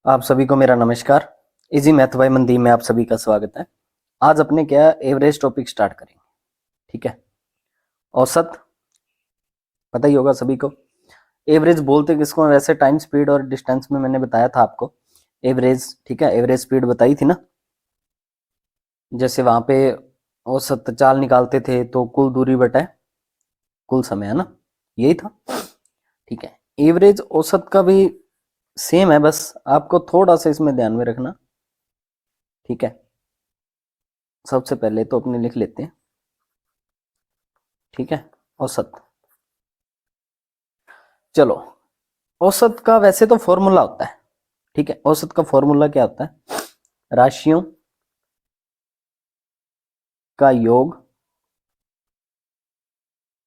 आप सभी को मेरा नमस्कार। इजी मैथ बाय मनदीप में आप सभी का स्वागत है। आज अपने क्या एवरेज टॉपिक स्टार्ट करेंगे। ठीक है, औसत पता ही होगा सभी को। एवरेज बोलते किसको, वैसे टाइम स्पीड और डिस्टेंस में मैंने बताया था आपको एवरेज। ठीक है, एवरेज स्पीड बताई थी ना। जैसे वहां पे औसत चाल निकालते थे तो कुल दूरी बटा कुल समय, है ना, यही था। ठीक है, एवरेज औसत का भी सेम है, बस आपको थोड़ा सा इसमें ध्यान में रखना। ठीक है, सबसे पहले तो अपने लिख लेते हैं। ठीक है, औसत। चलो, औसत का वैसे तो फॉर्मूला होता है। ठीक है, औसत का फॉर्मूला क्या होता है? राशियों का योग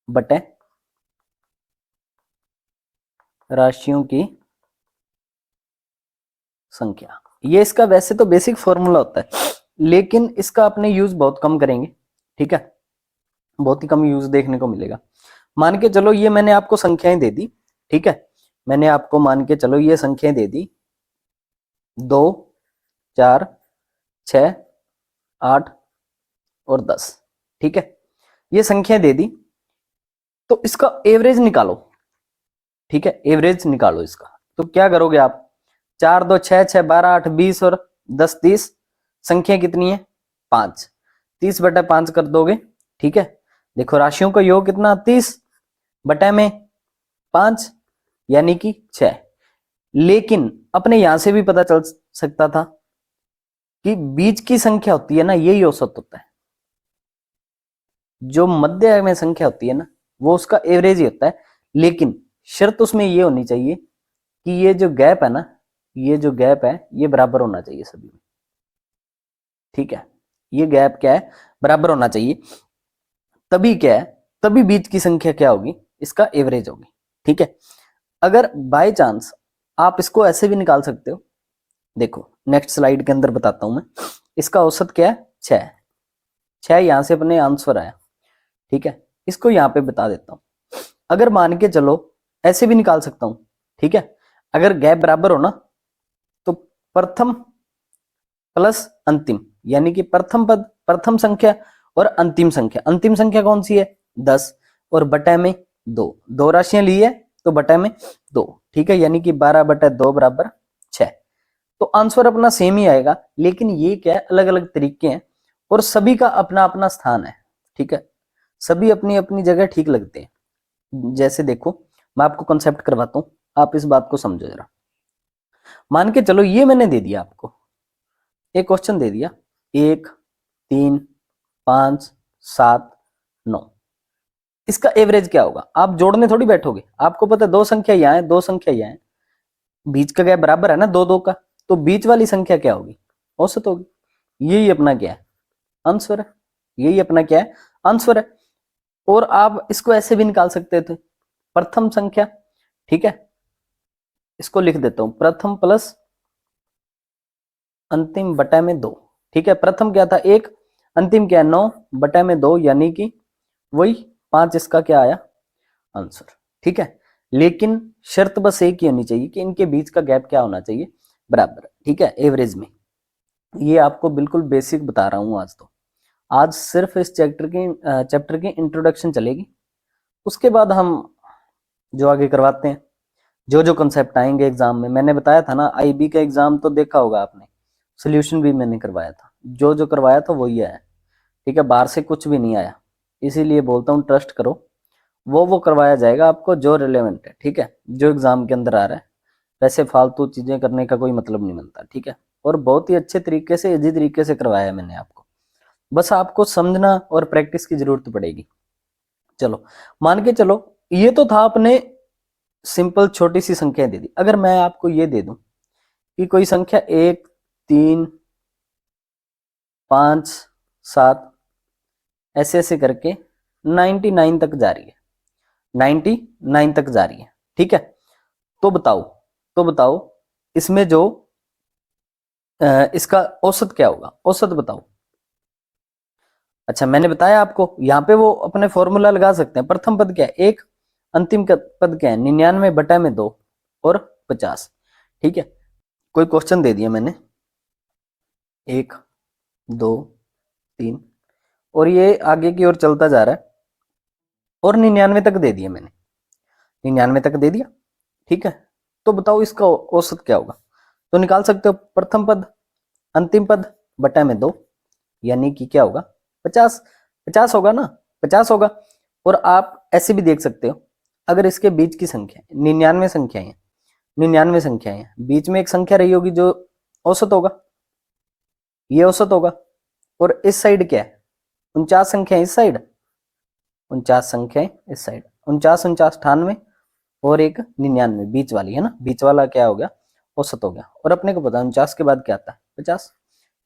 बटे राशियों की संख्या। ये इसका वैसे तो बेसिक फॉर्मूला होता है, लेकिन इसका अपने यूज बहुत कम करेंगे। ठीक है, बहुत ही कम यूज देखने को मिलेगा। मान के चलो ये मैंने आपको संख्याएं दे दी। ठीक है, मैंने आपको मान के चलो ये संख्याएं दे दी 2, 4, 6, 8 और 10। ठीक है, ये संख्या दे दी, तो इसका एवरेज निकालो। ठीक है, एवरेज निकालो इसका। तो क्या करोगे आप? 4 2 6 6 12 8 20 और 10 30। संख्या कितनी है? 5। 30 बटा 5 कर दोगे। ठीक है, देखो राशियों का योग कितना? 30 बटा में 5 यानी कि 6। लेकिन अपने यहां से भी पता चल सकता था कि बीच की संख्या होती है ना, यही औसत होता है। जो मध्य में संख्या होती है ना, वो उसका एवरेज ही होता है। लेकिन शर्त उसमें ये होनी चाहिए कि ये जो गैप है ना, ये जो गैप है ये बराबर होना चाहिए सभी में। ठीक है, ये गैप क्या है? बराबर होना चाहिए। तभी क्या है, तभी बीच की संख्या क्या होगी? इसका एवरेज होगी। ठीक है, अगर बाय चांस आप इसको ऐसे भी निकाल सकते हो। देखो नेक्स्ट स्लाइड के अंदर बताता हूं मैं। इसका औसत क्या है? 6। 6 यहां से अपने आंसर आया। ठीक है, इसको यहां पे बता देता हूं। अगर मान के चलो ऐसे भी निकाल सकता हूं। ठीक है, अगर गैप बराबर हो ना, तो प्रथम प्लस अंतिम, यानी कि प्रथम पद, प्रथम संख्या और अंतिम संख्या कौन सी है? 10 और बटा में 2। दो राशियां ली है तो बटा में 2। ठीक है, यानी कि 12 बटा 2 बराबर 6। तो आंसर अपना सेम ही आएगा, लेकिन ये क्या है, अलग अलग तरीके हैं और सभी का अपना अपना स्थान है। ठीक है, सभी अपनी अपनी जगह ठीक लगते हैं। जैसे देखो मैं आपको कॉन्सेप्ट करवाता हूं, आप इस बात को समझो जरा। मान के चलो ये मैंने दे दिया आपको, एक क्वेश्चन दे दिया 1 3 5 7 9। इसका एवरेज क्या होगा? आप जोड़ने थोड़ी बैठोगे, आपको पता है दो संख्या यहाँ है, दो संख्या यहाँ है, बीच का गैप बराबर है ना, दो दो का। तो बीच वाली संख्या क्या होगी? औसत होगी। यही अपना क्या है? आंसर है। यही अपना क्या है? आंसर है। और आप इसको ऐसे भी निकाल सकते थे, प्रथम संख्या। ठीक है, इसको लिख देता हूं, प्रथम प्लस अंतिम बटा में 2। ठीक है, प्रथम क्या था? 1, अंतिम क्या है? 9 बटा में 2, यानी कि वही 5। इसका क्या आया? आंसर। ठीक है, लेकिन शर्त बस एक ही होनी चाहिए कि इनके बीच का गैप क्या होना चाहिए? बराबर। ठीक है, एवरेज में। ये आपको बिल्कुल बेसिक बता रहा हूं आज तो। आज सिर्फ इस चैप्टर की इंट्रोडक्शन चलेगी। उसके बाद हम जो आगे करवाते हैं, जो जो कंसेप्ट आएंगे एग्जाम में, मैंने बताया था ना, आईबी का एग्जाम तो देखा होगा आपने, सोल्यूशन भी मैंने करवाया था। जो जो करवाया था वही आया। ठीक है, बाहर से कुछ भी नहीं आया। इसीलिए बोलता हूँ ट्रस्ट करो, वो करवाया जाएगा आपको जो रिलेवेंट है। ठीक है, जो एग्जाम के अंदर आ रहा है। वैसे फालतू चीजें करने का कोई मतलब नहीं बनता। ठीक है, और बहुत ही अच्छे तरीके से, इजी तरीके से करवाया है मैंने आपको। बस आपको समझना और प्रैक्टिस की जरूरत पड़ेगी। चलो मान के चलो, ये तो था अपने सिंपल छोटी सी संख्या दे दी। अगर मैं आपको ये दे दूं कि कोई संख्या 1 3 5 7 ऐसे ऐसे करके 99 तक जा रही है, 99 तक जा रही है। ठीक है, तो बताओ, तो बताओ इसमें जो इसका औसत क्या होगा? औसत बताओ। अच्छा, मैंने बताया आपको, यहाँ पे वो अपने फॉर्मूला लगा सकते हैं। प्रथम पद क्या है? 1, अंतिम पद क्या है? 99 बटा में 2 और 50। ठीक है, कोई क्वेश्चन दे दिया मैंने, 1 2 3, और ये आगे की ओर चलता जा रहा है, और 99 तक दे दिया मैंने, 99 तक दे दिया, ठीक है। तो बताओ इसका औसत क्या होगा। तो निकाल सकते हो, प्रथम पद अंतिम पद बटा में 2, यानी कि क्या होगा, 50, 50 होगा ना, 50 होगा। और आप ऐसे भी देख सकते हो, अगर इसके बीच की संख्या 99 संख्याएं हैं, 99 संख्याएं हैं, बीच में एक संख्या रही होगी जो औसत होगा, ये औसत होगा। और इस साइड क्या है, 49 संख्याएं इस साइड, 49 संख्याएं इस साइड, 49 49 98, और एक 99 बीच वाली है ना, बीच वाला क्या हो गया, औसत हो गया। और अपने को पता है 49 के बाद क्या आता है, 50।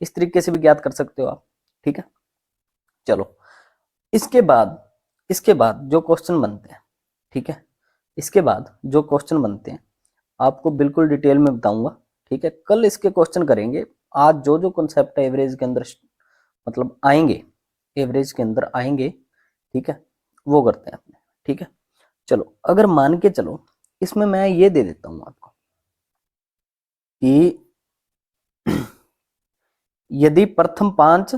इस तरीके से भी ज्ञात कर सकते हो आप, ठीक है। चलो, इसके बाद जो क्वेश्चन बनते हैं, ठीक है, इसके बाद जो क्वेश्चन बनते हैं आपको बिल्कुल डिटेल में बताऊंगा, ठीक है। कल इसके क्वेश्चन करेंगे। आज जो जो कॉन्सेप्ट एवरेज के अंदर मतलब आएंगे, एवरेज के अंदर आएंगे, ठीक है, वो करते हैं अपने, ठीक है। चलो, अगर मान के चलो, इसमें मैं ये दे देता हूं आपको कि यदि प्रथम 5,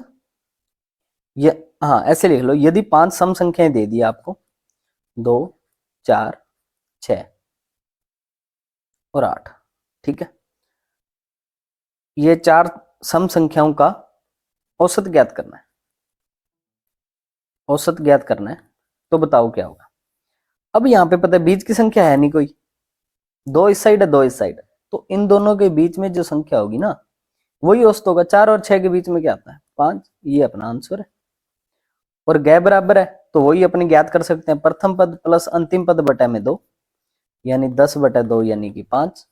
ये, हाँ ऐसे लिख लो, यदि 5 सम संख्याएं दे दी आपको, 2 4 6 और 8, ठीक है, ये 4 सम संख्याओं का औसत ज्ञात करना है, औसत ज्ञात करना है। तो बताओ क्या होगा। अब यहाँ पे पता है बीच की संख्या है नहीं कोई, 2 इस साइड है 2 इस साइड है, तो इन दोनों के बीच में जो संख्या होगी ना, वही औसत होगा। 4 और 6 के बीच में क्या आता है, 5, ये अपना आंसर है। और गैप बराबर है, तो वही अपने ज्ञात कर सकते हैं, प्रथम पद प्लस अंतिम पद बटा में 2, यानी 10 बटा 2 यानी कि 5,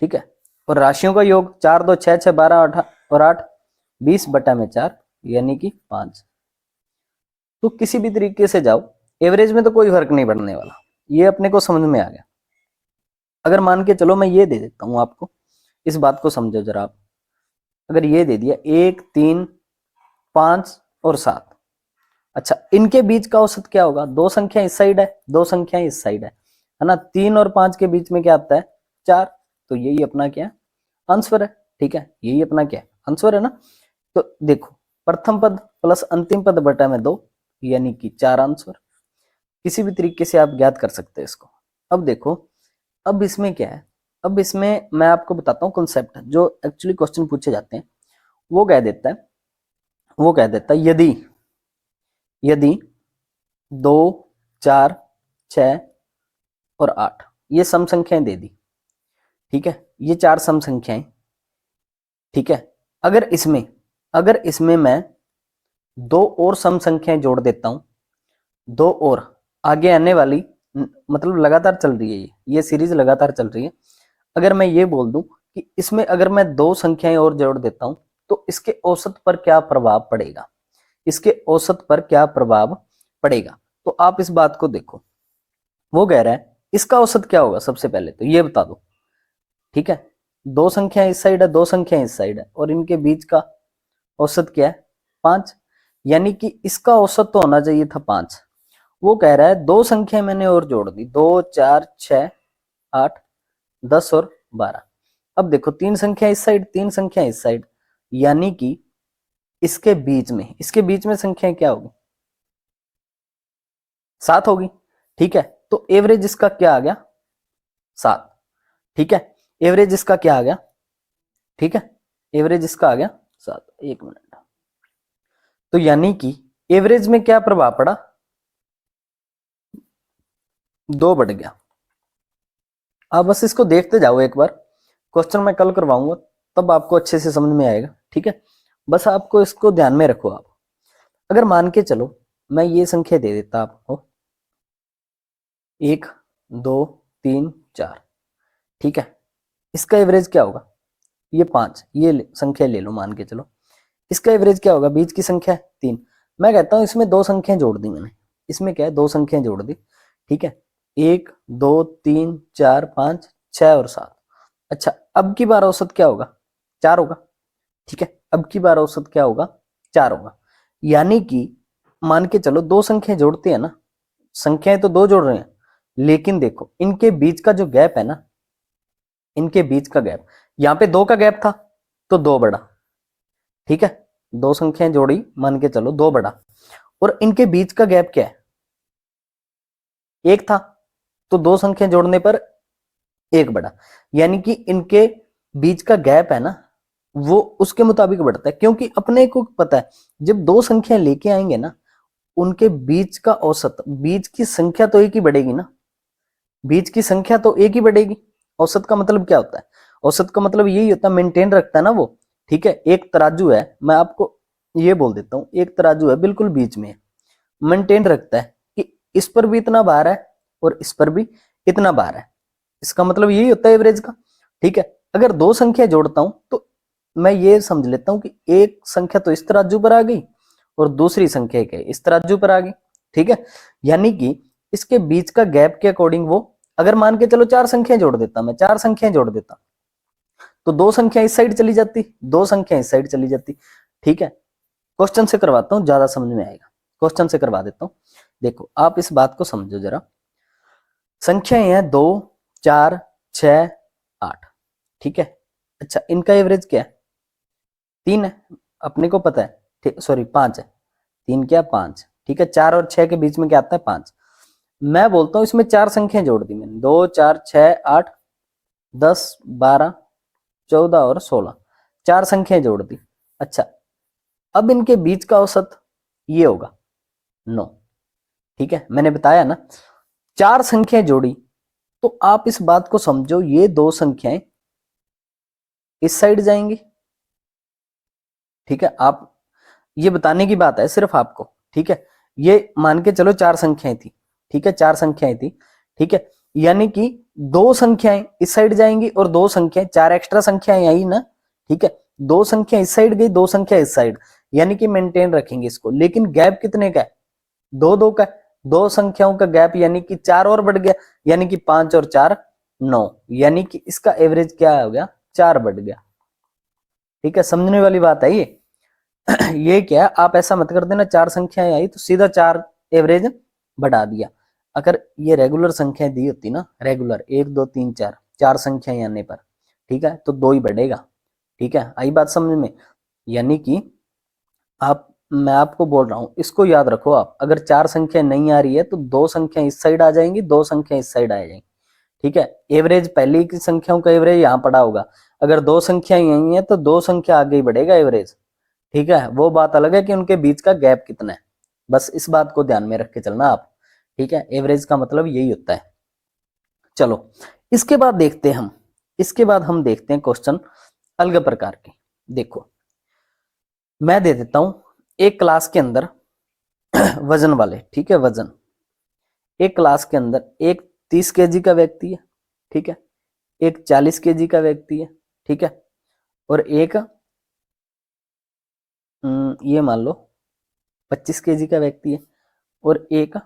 ठीक है। और राशियों का योग 4 2 6 6 12 8 और 8 20 बटा में 4 यानी कि 5। तो किसी भी तरीके से जाओ, एवरेज में तो कोई फर्क नहीं पड़ने वाला, ये अपने को समझ में आ गया। अगर मान के चलो मैं ये दे देता हूं आपको, इस बात को समझो जरा आप। अगर ये दे दिया 1 3 5 और 7, अच्छा इनके बीच का औसत क्या होगा, दो संख्या इस साइड है, दो संख्या इस साइड है ना, 3 और 5 के बीच में क्या आता है, 4। तो यही अपना क्या आंसर है, ठीक है, यही अपना क्या आंसर है ना। तो देखो, प्रथम पद प्लस अंतिम पद बटा में 2 यानी कि 4 आंसर। किसी भी तरीके से आप ज्ञात कर सकते हैं इसको। अब देखो, अब इसमें क्या है, अब इसमें मैं आपको बताता हूँ कॉन्सेप्ट जो एक्चुअली क्वेश्चन पूछे जाते हैं। वो कह देता है, वो कह देता है यदि यदि 2 4 6 और 8 ये सम संख्याएं दे दी, ठीक है, ये 4 सम संख्याएं, ठीक है। अगर इसमें मैं 2 और सम संख्याएं जोड़ देता हूं, 2 और आगे आने वाली, मतलब लगातार चल रही है, ये सीरीज लगातार चल रही है। अगर मैं ये बोल दूं कि इसमें अगर मैं 2 संख्याएं और जोड़ देता हूं, तो इसके औसत पर क्या प्रभाव पड़ेगा, इसके औसत पर क्या प्रभाव पड़ेगा। तो आप इस बात को देखो, वो कह रहा है इसका औसत क्या होगा, सबसे पहले तो ये बता दो, ठीक है। 2 संख्या इस साइड है, 2 संख्या इस साइड है, और इनके बीच का औसत क्या है, 5, यानी कि इसका औसत तो होना चाहिए था 5। वो कह रहा है 2 संख्या मैंने और जोड़ दी, 2 4 6 8 10 और 12। अब देखो 3 संख्या इस साइड, 3 संख्या इस साइड, यानी कि इसके बीच में संख्या क्या होगी, 7 होगी, ठीक है। तो एवरेज इसका क्या आ गया, 7, ठीक है। एवरेज इसका क्या आ गया, ठीक है, एवरेज इसका आ गया 7। एक मिनट, तो यानी कि एवरेज में क्या प्रभाव पड़ा, 2 बढ़ गया। आप बस इसको देखते जाओ, एक बार क्वेश्चन मैं कल करवाऊंगा, तब आपको अच्छे से समझ में आएगा, ठीक है। बस आपको इसको ध्यान में रखो आप। अगर मान के चलो मैं ये संख्या दे देता आपको, 1 2 3 4, ठीक है, इसका एवरेज क्या होगा, ये 5, ये संख्या ले लो मान के चलो, इसका एवरेज क्या होगा, बीच की संख्या 3। मैं कहता हूं इसमें 2 संख्याएं जोड़ दी मैंने, इसमें क्या है, 2 संख्याएं जोड़ दी, ठीक है, 1 2 3 4 5 6 और 7। अच्छा, अब की बार औसत क्या होगा, 4 होगा, ठीक है, अब की बार औसत क्या होगा, 4 होगा। यानी कि मान के चलो 2 संख्याएं जोड़ते हैं ना, संख्याएं तो 2 जोड़ रहे हैं, लेकिन देखो इनके बीच का जो गैप है ना, इनके बीच का गैप, यहां पे 2 का गैप था तो 2 बड़ा, ठीक है, 2 संख्याएं जोड़ी, मान के चलो 2 बड़ा, और इनके बीच का गैप क्या है, 1 था, तो 2 संख्याएं जोड़ने पर 1 बड़ा, यानी कि इनके बीच का गैप है ना वो उसके मुताबिक बढ़ता है, क्योंकि अपने को पता है जब 2 संख्याएं लेके आएंगे ना उनके बीच का औसत, बीच की संख्या तो एक ही बढ़ेगी ना, बीच की संख्या तो एक ही बढ़ेगी। औसत का मतलब क्या होता है, औसत का मतलब यही होता है मेंटेन रखता है ना वो, ठीक है। एक तराजू है, मैं आपको ये बोल देता हूं, एक तराजू है बिल्कुल बीच में, मेंटेन रखता है कि इस पर भी इतना भार है और इस पर भी इतना भार है, इसका मतलब यही होता है एवरेज का, ठीक है। अगर 2 संख्या जोड़ता हूं तो मैं ये समझ लेता हूं कि एक संख्या तो इस तराजू पर आ गई और दूसरी संख्या के इस तराजू पर आ गई, ठीक है। यानी कि इसके बीच का गैप के अकॉर्डिंग वो, अगर मान के चलो 4 संख्याएं जोड़ देता, मैं 4 संख्याएं जोड़ देता तो 2 संख्या इस साइड चली जाती, 2 संख्या इस साइड चली जाती, ठीक है। क्वेश्चन से करवाता हूं, ज्यादा समझ में आएगा, क्वेश्चन से करवा देता हूं। देखो आप इस बात को समझो जरा, संख्याएं हैं 2, 4, 6, 8, ठीक है। अच्छा इनका एवरेज क्या है, 3 है, अपने को पता है, ठीक, सॉरी 5 है, 3 क्या 5, ठीक है। 4 और 6 के बीच में क्या आता है 5, मैं बोलता हूं इसमें 4 संख्याएं जोड़ दी मैंने, 2, 4, 6, 8, 10, 12, 14 और 16, 4 संख्याएं जोड़ दी। अच्छा अब इनके बीच का औसत ये होगा 9, ठीक है। मैंने बताया ना 4 संख्याएं जोड़ी, तो आप इस बात को समझो ये 2 संख्याएं इस साइड जाएंगी, ठीक है। आप ये बताने की बात है सिर्फ आपको, ठीक है। ये मान के चलो 4 संख्याएं थी, ठीक है, 4 संख्याएं थी, ठीक है। यानी कि 2 संख्याएं इस साइड जाएंगी और 2 संख्याएं, 4 एक्स्ट्रा संख्याएं आई ना, ठीक है, 2 संख्या इस साइड गई, 2 संख्या इस साइड, यानी कि मेंटेन रखेंगे इसको। लेकिन गैप कितने का है, 2 का, 2 संख्याओं का गैप, यानी कि 4 और बढ़ गया, यानी कि 5 और 4 9, यानी कि इसका एवरेज क्या हो गया 4 बढ़ गया, ठीक है। समझने वाली बात है ये। ये क्या, आप ऐसा मत कर देना 4 संख्याएं आई तो सीधा 4 एवरेज बढ़ा दिया। अगर ये रेगुलर संख्याएं दी होती ना, रेगुलर 1 2 3 4, 4 संख्याएं आने पर, ठीक है, तो 2 ही बढ़ेगा, ठीक है। आई बात समझ में, यानी कि आप, मैं आपको बोल रहा हूं इसको याद रखो आप, अगर 4 संख्या नहीं आ रही है तो 2 संख्या इस साइड आ जाएंगी, 2 संख्या इस साइड आ जाएंगी, ठीक है। एवरेज पहले की संख्याओं का एवरेज यहां पड़ा होगा, अगर 2 संख्या यही है तो 2 संख्या आगे ही बढ़ेगा एवरेज, ठीक है। वो बात अलग है कि उनके बीच का गैप कितना है, बस इस बात को ध्यान में रख के चलना आप, ठीक है। एवरेज का मतलब यही होता है। चलो इसके बाद देखते हैं हम, इसके बाद हम देखते हैं क्वेश्चन अलग प्रकार के। देखो मैं दे देता हूं एक क्लास के अंदर वजन वाले, ठीक है, वजन, एक क्लास के अंदर एक 30 केजी का व्यक्ति है, ठीक है, एक 40 केजी का व्यक्ति है, ठीक है, और एक ये मान लो 25 केजी का व्यक्ति है, और एक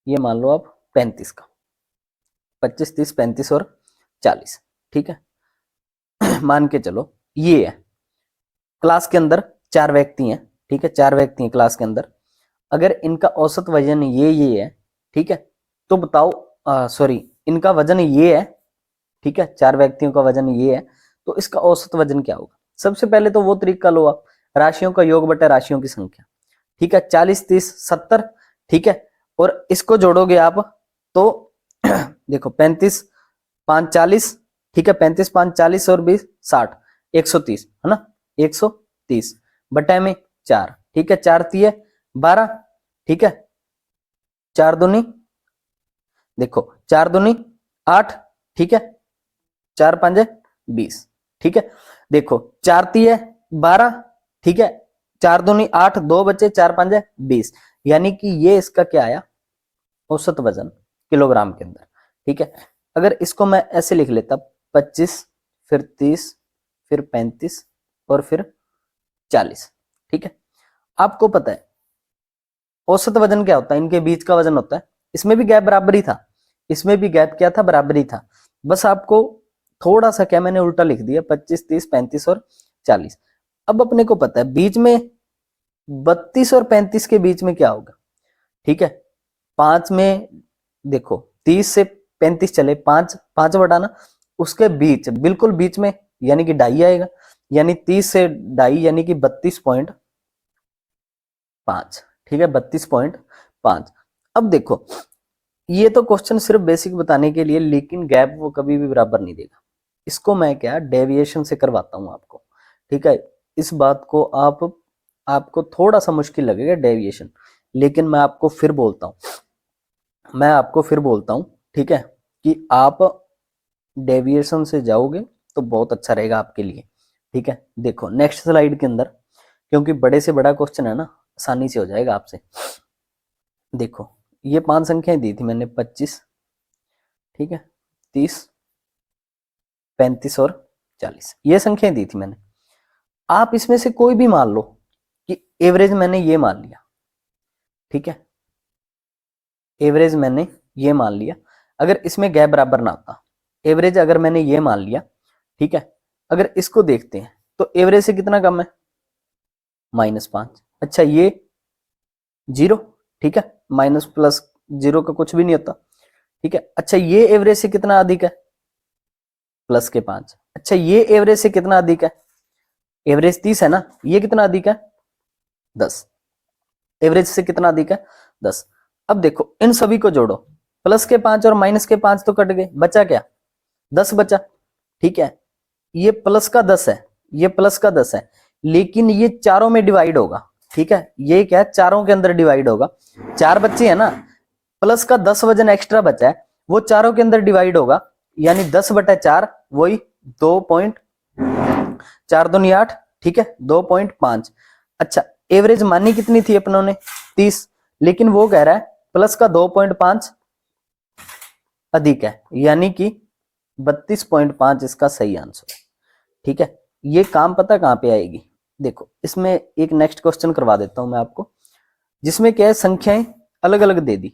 ये मान लो आप 35 का, 25 30 35 और 40, ठीक है। मान के चलो ये है क्लास के अंदर 4 व्यक्ति हैं, ठीक है, 4 व्यक्ति हैं क्लास के अंदर, अगर इनका औसत वजन ये है, ठीक है, तो बताओ, सॉरी इनका वजन ये है, ठीक है, 4 व्यक्तियों का वजन ये है, तो इसका औसत वजन क्या होगा। सबसे पहले तो वो तरीका लो आप, राशियों का योग बटा राशियों की संख्या, ठीक है, 40 30 70, ठीक है, और इसको जोड़ोगे आप तो देखो 35 5 40, ठीक है, 35 5 40 और 20 60, 130 है ना, 130 बटा में 4, ठीक है, 4 तिये 12, ठीक है, 4 दूनी, देखो 4 दूनी 8, ठीक है, 4 5 20, ठीक है, देखो 4 तिये 12, ठीक है, 4 दूनी 8, 2 बचे, 4 5 20, यानी कि ये इसका क्या आया औसत वजन किलोग्राम के अंदर, ठीक है। अगर इसको मैं ऐसे लिख लेता 25 फिर 30 फिर 35 और फिर 40, ठीक है। आपको पता है औसत वजन क्या होता है, इनके बीच का वजन होता है, इसमें भी गैप बराबर ही था, इसमें भी गैप क्या था बराबर ही था, बस आपको थोड़ा सा क्या मैंने उल्टा लिख दिया 25 30 35 और 40। अब अपने को पता है बीच में 32 और 35 के बीच में क्या होगा, ठीक है, 5 में देखो 30 से 35 चले, 5 5 बढ़ाना, उसके बीच बिल्कुल बीच में यानी कि ढाई आएगा, यानी 30 से ढाई यानी कि 32.5। ठीक है, 32.5। अब देखो ये तो क्वेश्चन सिर्फ बेसिक बताने के लिए, लेकिन गैप वो कभी भी बराबर नहीं देगा। इसको मैं क्या डेविएशन से करवाता हूं आपको। ठीक है, इस बात को आपको थोड़ा सा मुश्किल लगेगा डेविएशन, लेकिन मैं आपको फिर बोलता हूं ठीक है, कि आप डेविएशन से जाओगे तो बहुत अच्छा रहेगा आपके लिए। ठीक है, देखो नेक्स्ट स्लाइड के अंदर, क्योंकि बड़े से बड़ा क्वेश्चन है ना, आसानी से हो जाएगा आपसे। देखो ये 5 संख्याएं दी थी मैंने, 25, ठीक है, 30, 35 और 40, ये संख्याएं दी थी मैंने। आप इसमें से कोई भी मान लो कि एवरेज मैंने ये मान लिया। ठीक है, एवरेज मैंने ये मान लिया, अगर इसमें गैप बराबर ना होता, एवरेज अगर मैंने ये मान लिया। ठीक है, अगर इसको देखते हैं तो एवरेज से कितना कम है, -5। अच्छा ये 0, ठीक है, माइनस प्लस 0 का कुछ भी नहीं होता। ठीक है, अच्छा ये एवरेज से कितना अधिक है, +5। अच्छा ये एवरेज से कितना अधिक है, एवरेज 30 है ना, ये कितना अधिक है, 10। एवरेज से कितना अधिक है, 10। अब देखो इन सभी को जोड़ो, +5 और -5 तो कट गए, बचा क्या, 10 बचा। ठीक है, ये +10 है, ये +10 है, लेकिन ये चारों में डिवाइड होगा। ठीक है, ये क्या है, चारों के अंदर डिवाइड होगा। 4 बच्चे है ना, +10 वजन एक्स्ट्रा बचा है, वो चारों के अंदर डिवाइड होगा, यानी 10/4 वही 2.4 दूनी 8। ठीक है, 2.5। अच्छा एवरेज मानी कितनी थी अपनों ने, 30, लेकिन वो कह रहा है +2.5 अधिक है, यानी कि 32.5 इसका सही आंसर है। ठीक है, ये काम पता कहां पे आएगी, देखो इसमें एक नेक्स्ट क्वेश्चन करवा देता हूं मैं आपको, जिसमें क्या है, संख्याएं अलग अलग दे दी,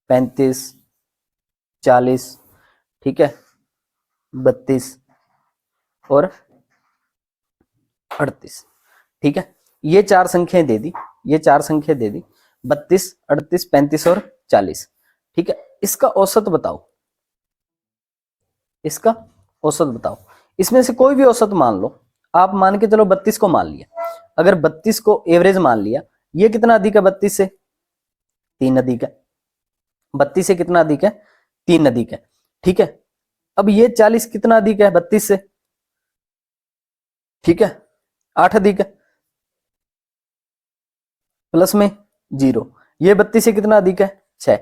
35, 40, ठीक है, 32 और 38। ठीक है, ये 4 संख्याएं दे दी, ये 4 संख्याएं दे दी, 32, 38, 35 और 40। ठीक है, इसका औसत बताओ, इसका औसत बताओ। इसमें से कोई भी औसत मान लो, आप मान के चलो 32 को मान लिया, अगर 32 को एवरेज मान लिया, ये कितना अधिक है 32 से, 3 अधिक है। 32 से कितना अधिक है, 3 अधिक है। ठीक है, अब ये 40 कितना अधिक है 32 से, ठीक है, 8 अधिक है, प्लस में 0। ये 32 से कितना अधिक है, 6।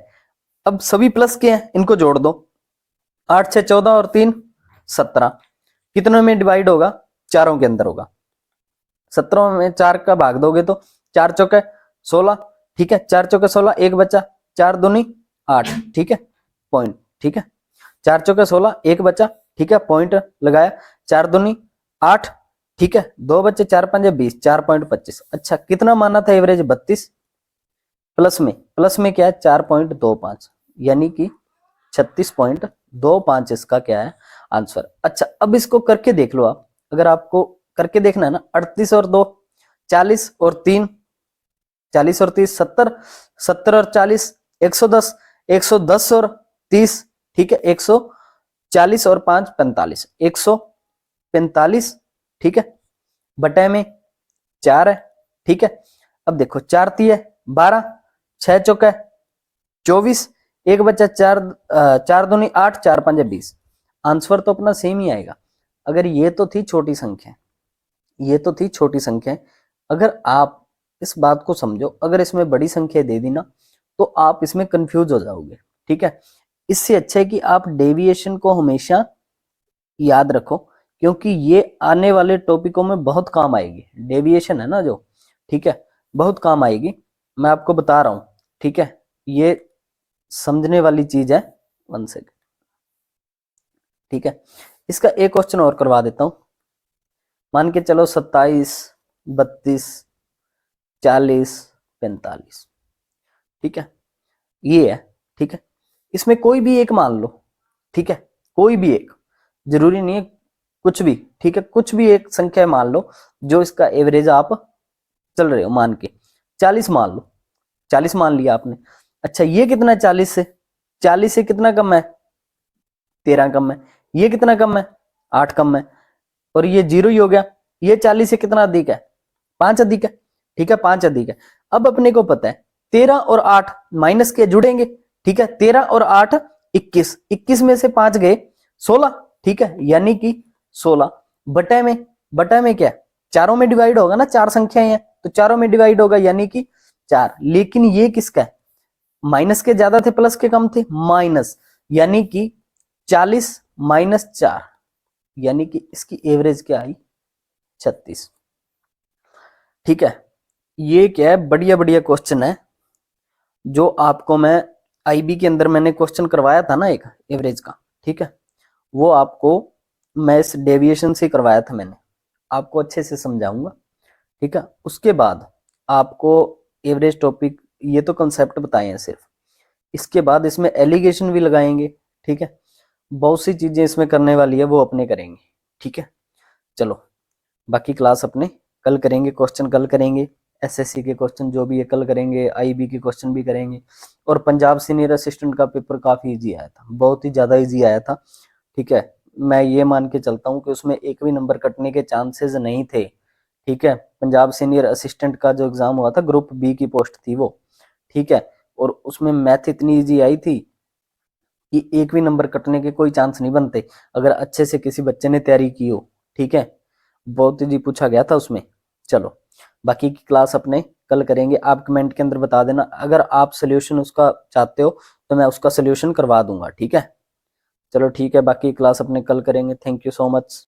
अब सभी प्लस के हैं, इनको जोड़ दो, 8 6 14 और 3 17, कितनों में डिवाइड होगा, चारों के अंदर होगा। 17 में 4 का भाग दोगे तो 4 चौके 16, ठीक है, 4 चौके 16, एक बचा, 4 दूनी 8, ठीक है, पॉइंट। ठीक है, 4 चौके 16, एक बचा, ठीक है, पॉइंट लगाया, 4 दूनी 8, ठीक है, 2 बच्चे, 4 5 20, 4.25। अच्छा कितना माना था एवरेज, 32, प्लस में क्या है 4.25, यानी कि 36.25 इसका क्या है आंसर। अच्छा अब इसको करके देख लो आप, अगर आपको करके देखना है ना, 38 और 2 40 और 3 40 और 30 70, 70 और 40 110, 110 और 30, ठीक है, 140 और 5 45, 145, ठीक है, बटे में 4 है। ठीक है, अब देखो 4 3 12, 6 चौका 24, एक बच्चा 4, 4 दूनी 8, 4 5 20। आंसर तो अपना सेम ही आएगा। अगर ये तो थी छोटी संख्या, ये तो थी छोटी संख्या, अगर आप इस बात को समझो, अगर इसमें बड़ी संख्या दे दी ना तो आप इसमें कंफ्यूज हो जाओगे। ठीक है, इससे अच्छा है कि आप डेविएशन को हमेशा याद रखो, क्योंकि ये आने वाले टॉपिकों में बहुत काम आएगी। डेविएशन है ना जो, ठीक है, बहुत काम आएगी, मैं आपको बता रहा हूं। ठीक है, ये समझने वाली चीज है। 1 सेकेंड, ठीक है, इसका एक क्वेश्चन और करवा देता हूं। मान के चलो 27, 32, 40, 45, ठीक है, ये है। ठीक है, इसमें कोई भी एक मान लो, ठीक है, कोई भी एक, जरूरी नहीं है कुछ भी, ठीक है, कुछ भी एक संख्या मान लो जो इसका एवरेज आप चल रहे हो मान के, 40 मान लो, 40 मान लिया आपने। अच्छा ये कितना है 40 से, 40 से कितना कम है, 13 कम है। ये कितना कम है, 8 कम है। और ये 0 ही हो गया। ये 40 से कितना अधिक है, 5 अधिक है। ठीक है, 5 अधिक है। अब अपने को पता है 13 और 8 माइनस के जुड़ेंगे। ठीक है, 13 और 8 21, 21 में से 5 गए 16। ठीक है, यानी कि 16 बटे में क्या, चारों में डिवाइड होगा ना, 4 संख्याएं हैं तो चारों में डिवाइड होगा, यानी कि 4। लेकिन ये किसका है, माइनस के ज्यादा थे प्लस के कम थे, माइनस, यानी कि 40 माइनस 4, यानी कि इसकी एवरेज क्या आई, 36। ठीक है, ये क्या है, बढ़िया बढ़िया क्वेश्चन है जो आपको मैं आईबी के अंदर मैंने क्वेश्चन करवाया था ना एक एवरेज का। ठीक है, वो आपको मैं इस डेविएशन से करवाया था, मैंने आपको अच्छे से समझाऊंगा। ठीक है, उसके बाद आपको एवरेज टॉपिक, ये तो कंसेप्ट बताए हैं सिर्फ, इसके बाद इसमें एलिगेशन भी लगाएंगे। ठीक है, बहुत सी चीजें इसमें करने वाली है, वो अपने करेंगे। ठीक है, चलो बाकी क्लास अपने कल करेंगे, क्वेश्चन कल करेंगे, एसएससी के क्वेश्चन जो भी है कल करेंगे, आईबी के क्वेश्चन भी करेंगे। और पंजाब सीनियर असिस्टेंट का पेपर काफी इजी आया था, बहुत ही ज्यादा इजी आया था। ठीक है, मैं ये मान के चलता हूँ कि उसमें एक भी नंबर कटने के चांसेस नहीं थे। ठीक है, पंजाब सीनियर असिस्टेंट का जो एग्जाम हुआ था, ग्रुप बी की पोस्ट थी वो। ठीक है, और उसमें मैथ इतनी इजी आई थी कि एक भी नंबर कटने के कोई चांस नहीं बनते अगर अच्छे से किसी बच्चे ने तैयारी की हो। ठीक है, बहुत इजी पूछा गया था उसमें। चलो बाकी की क्लास अपने कल करेंगे। आप कमेंट के अंदर बता देना अगर आप सोल्यूशन उसका चाहते हो तो मैं उसका सोल्यूशन करवा दूंगा। ठीक है, चलो ठीक है, बाकी क्लास अपने कल करेंगे। Thank you so much.